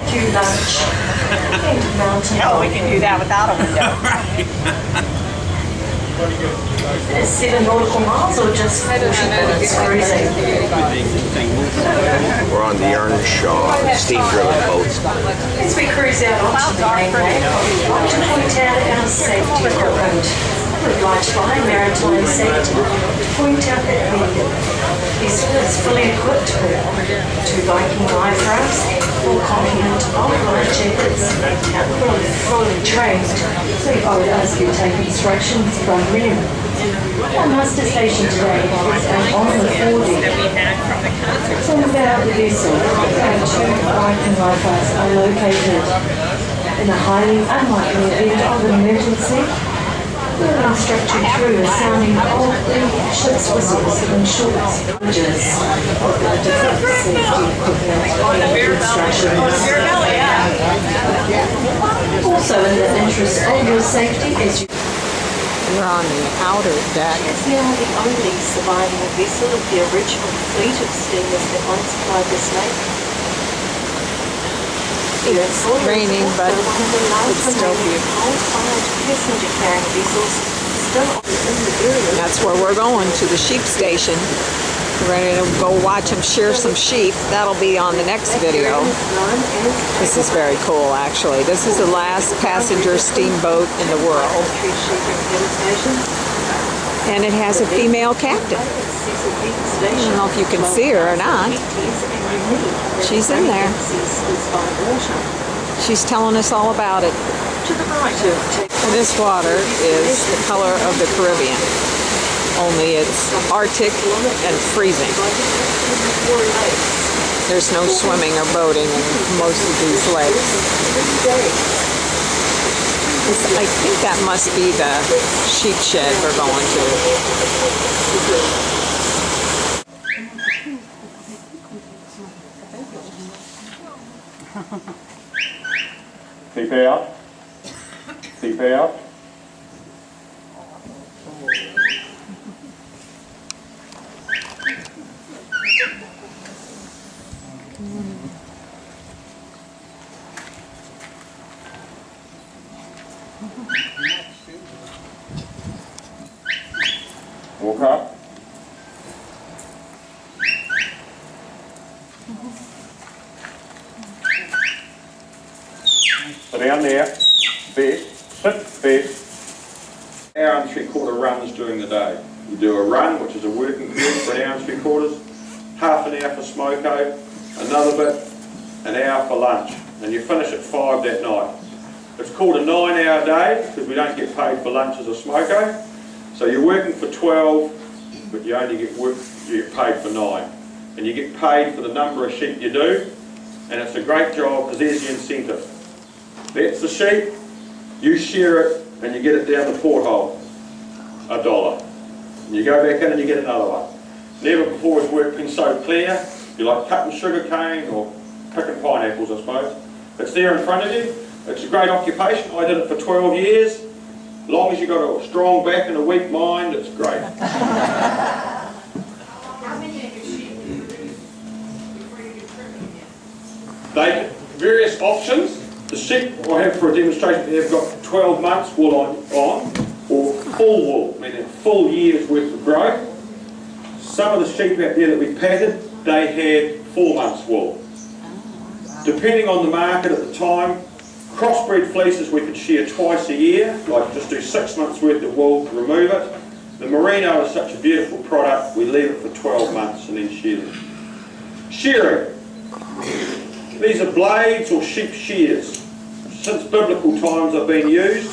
Do lunch. Hell, we can do that without a window. Is 7 nautical miles or just cruising? We're on the Earnshaw steam-driven boat. As we cruise out onto the mainland, I'd like to point out our safety equipment. We're obliged by maritime safety to point out that the vessel is fully equipped with 2 Viking life rafts, full complement of life jackets, and fully trained. So I would ask you to take instructions from them. Our muster station today is on the 4D. So without the vessel, our 2 Viking life rafts are located in a highly unlikely event of an emergency. We'll instruct you through a sounding of the ship's whistles and short images of the different safety equipment instructions. Also, in the interest of your safety, as you... We're on the outer deck. It's now the only surviving vessel of the original fleet of steamers that once plied this lake. It's raining, but it's still beautiful. That's where we're going, to the sheep station. We're ready to go watch them shear some sheep. That'll be on the next video. This is very cool, actually. This is the last passenger steamboat in the world. And it has a female captain. I don't know if you can see her or not. She's in there. She's telling us all about it. And this water is the color of the Caribbean, only it's Arctic and freezing. There's no swimming or boating in most of these lakes. I think that must be the sheep shed we're going to. Keep out. Keep out. Walk up. Sit down there. Bed. Sit. Bed. Hour and 3/4 runs during the day. You do a run, which is a working period for an hour and 3/4, half an hour for smoko, another bit, an hour for lunch, and you finish at 5 that night. It's called a 9-hour day because we don't get paid for lunch as a smoko. So you're working for 12, but you only get paid for 9. And you get paid for the number of sheep you do, and it's a great job because there's the incentive. That's the sheep, you shear it, and you get it down the porthole, $1. And you go back in and you get another one. Never before has work been so clear. You're like cutting sugar cane or picking pineapples, I suppose. It's there in front of you. It's a great occupation. I did it for 12 years. As long as you've got a strong back and a weak mind, it's great. Various options. The sheep I have for a demonstration have got 12 months wool on or full wool, meaning full year's worth of growth. Some of the sheep out there that we patted, they had 4 months wool. Depending on the market at the time, crossbred fleeces we could shear twice a year, like just do 6 months worth of wool to remove it. The merino is such a beautiful product, we leave it for 12 months and then shear them. Shearing. These are blades or sheep shears. Since biblical times they've been used,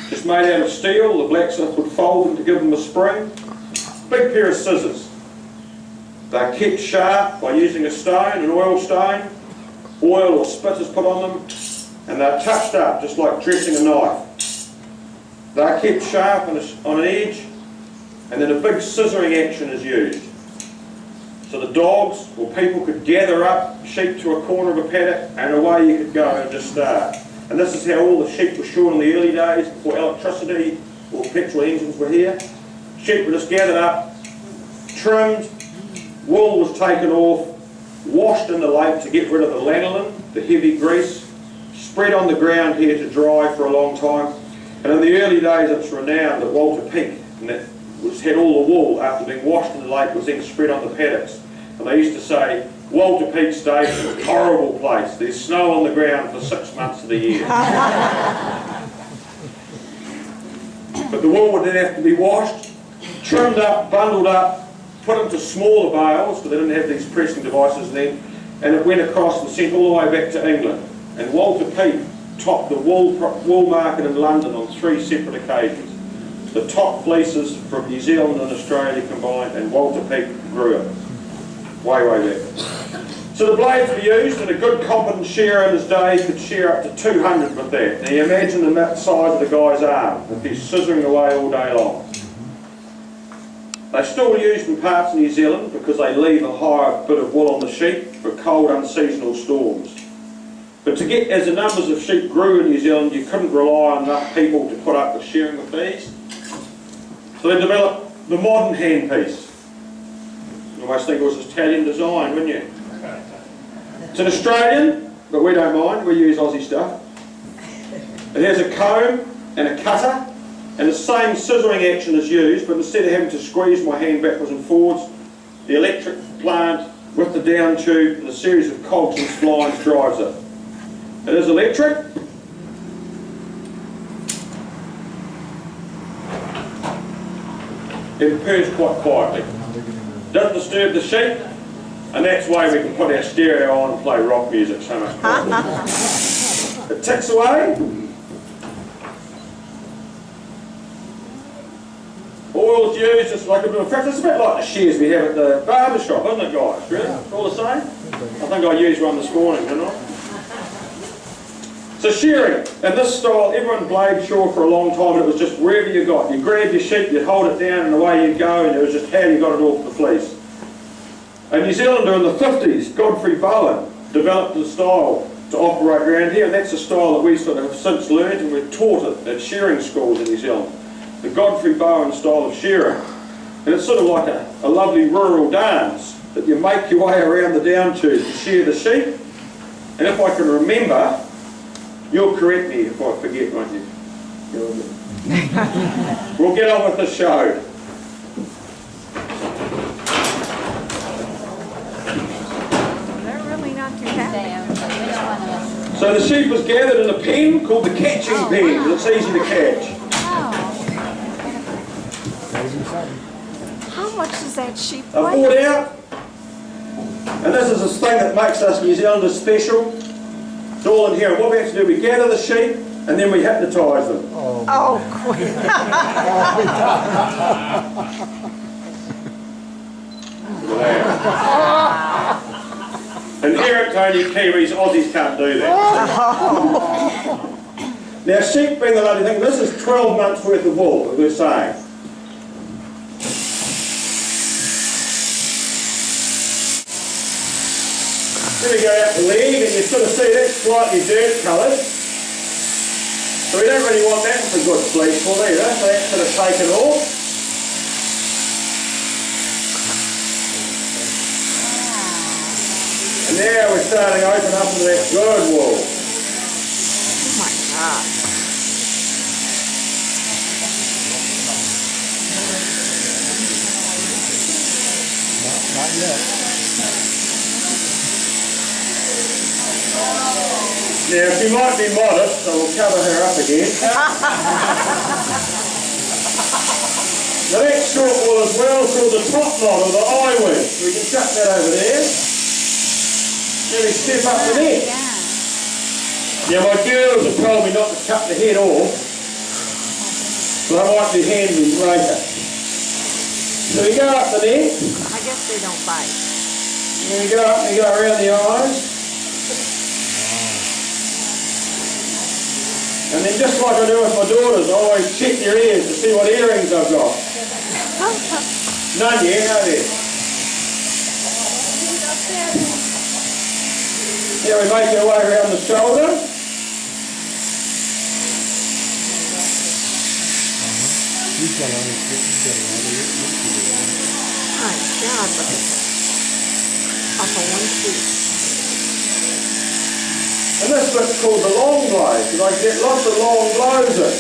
just made out of steel. The blacksmith would fold them to give them a spring. Big pair of scissors. They're kept sharp by using a stone, an oil stone. Oil or spit is put on them, and they're touched up just like dressing a knife. They're kept sharp on an edge, and then a big scissoring action is used. So the dogs or people could gather up sheep to a corner of a paddock, and away you could go and just start. And this is how all the sheep were shorn in the early days before electricity or petrol engines were here. Sheep were just gathered up, trimmed, wool was taken off, washed in the lake to get rid of the lanolin, the heavy grease, spread on the ground here to dry for a long time. And in the early days it's renowned that Walter Peak, and that had all the wool after being washed in the lake, was then spread on the paddocks. And they used to say, Walter Peak Station is a horrible place. There's snow on the ground for 6 months of the year. But the wool would then have to be washed, trimmed up, bundled up, put into smaller bales, because they didn't have these pressing devices then, and it went across and sent all the way back to England. And Walter Peak topped the wool market in London on 3 separate occasions. The top fleeces from New Zealand and Australia combined, and Walter Peak grew it. Way back. So the blades were used, and a good competent shearer in his day could shear up to 200 with that. Now you imagine the size of the guy's arm, if he's scissoring away all day long. They're still used in parts of New Zealand because they leave a higher bit of wool on the sheep for cold, unseasonal storms. But to get, as the numbers of sheep grew in New Zealand, you couldn't rely on enough people to put up with shearing with these. So they developed the modern handpiece. You almost think it was Italian design, wouldn't you? It's an Australian, but we don't mind, we use Aussie stuff. It has a comb and a cutter, and the same scissoring action is used, but instead of having to squeeze my hand backwards and forwards, the electric plant with the down tube and a series of cogs and splines drives it. It is electric. It purrs quite quietly. Doesn't disturb the sheep, and that's why we can put our stereo on and play rock music so much better. It ticks away. Oil's used, it's like a bit of fact, it's a bit like the shears we have at the barber shop, isn't it, guys? Really? It's all the same? I think I used one this morning, didn't I? So shearing, in this style, everyone blade shore for a long time, and it was just wherever you got. You grabbed your sheep, you'd hold it down, and away you'd go, and it was just how you got it off the fleece. A New Zealander in the 50s, Godfrey Bowen, developed a style to operate around here, and that's a style that we sort of have since learned, and we've taught it at shearing schools in New Zealand. The Godfrey Bowen style of shearing. And it's sort of like a lovely rural dance that you make your way around the down tube to shear the sheep. And if I can remember, you'll correct me if I forget, won't you? We'll get on with the show. They're really not too happy. So the sheep was gathered in a pen called the catching pen, because it's easy to catch. How much does that sheep I weigh? bought out, and this is this thing that makes us New Zealanders special. It's all in here. And what we have to do, we gather the sheep, and then we hypnotise them. Oh, Queen. Inherent to only Kiwis, Aussies can't do that. Now sheep being the lovely thing, this is 12 months worth of wool, that we're saying. Then we go out the leg, and you sort of see that's slightly dirt coloured. So we don't really want that for good fleece wool either, so that's sort of taken off. And now we're starting to open up into that good wool. Oh my God. Not yet. Now, if you might be modest, I will cover her up again. Now that's short wool as well, called the top knot or the eye wing. We can chuck that over there. Then we step up the neck. Now my girls have told me not to cut the head off, but I might be handy later. So we go up the neck. I guess they don't bite. Then we go up and we go around the eyes. And then just like I do with my daughters, I always check their ears to see what earrings I've got. None yet, are there? Now we make our way around the shoulder. My God, look at that. Off of one piece. And this bit's called the long blow, because I get lots of long blows in.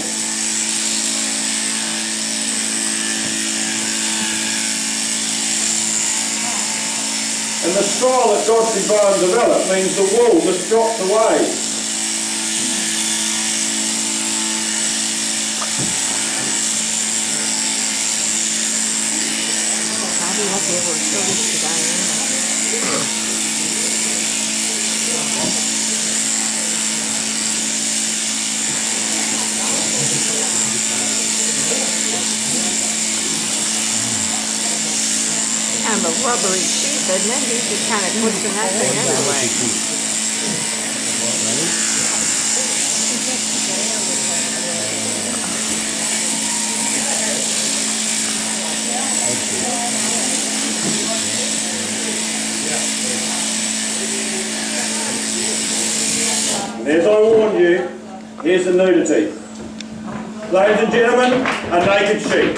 And the style that Godfrey Bowen developed means the wool just drops away. How do you have to be able to show this to Diana? Kind of a rubbery sheep, isn't it? He's just kind of twisting that thing anyway. And as I warned you, here's the nudity. Ladies and gentlemen, a naked sheep.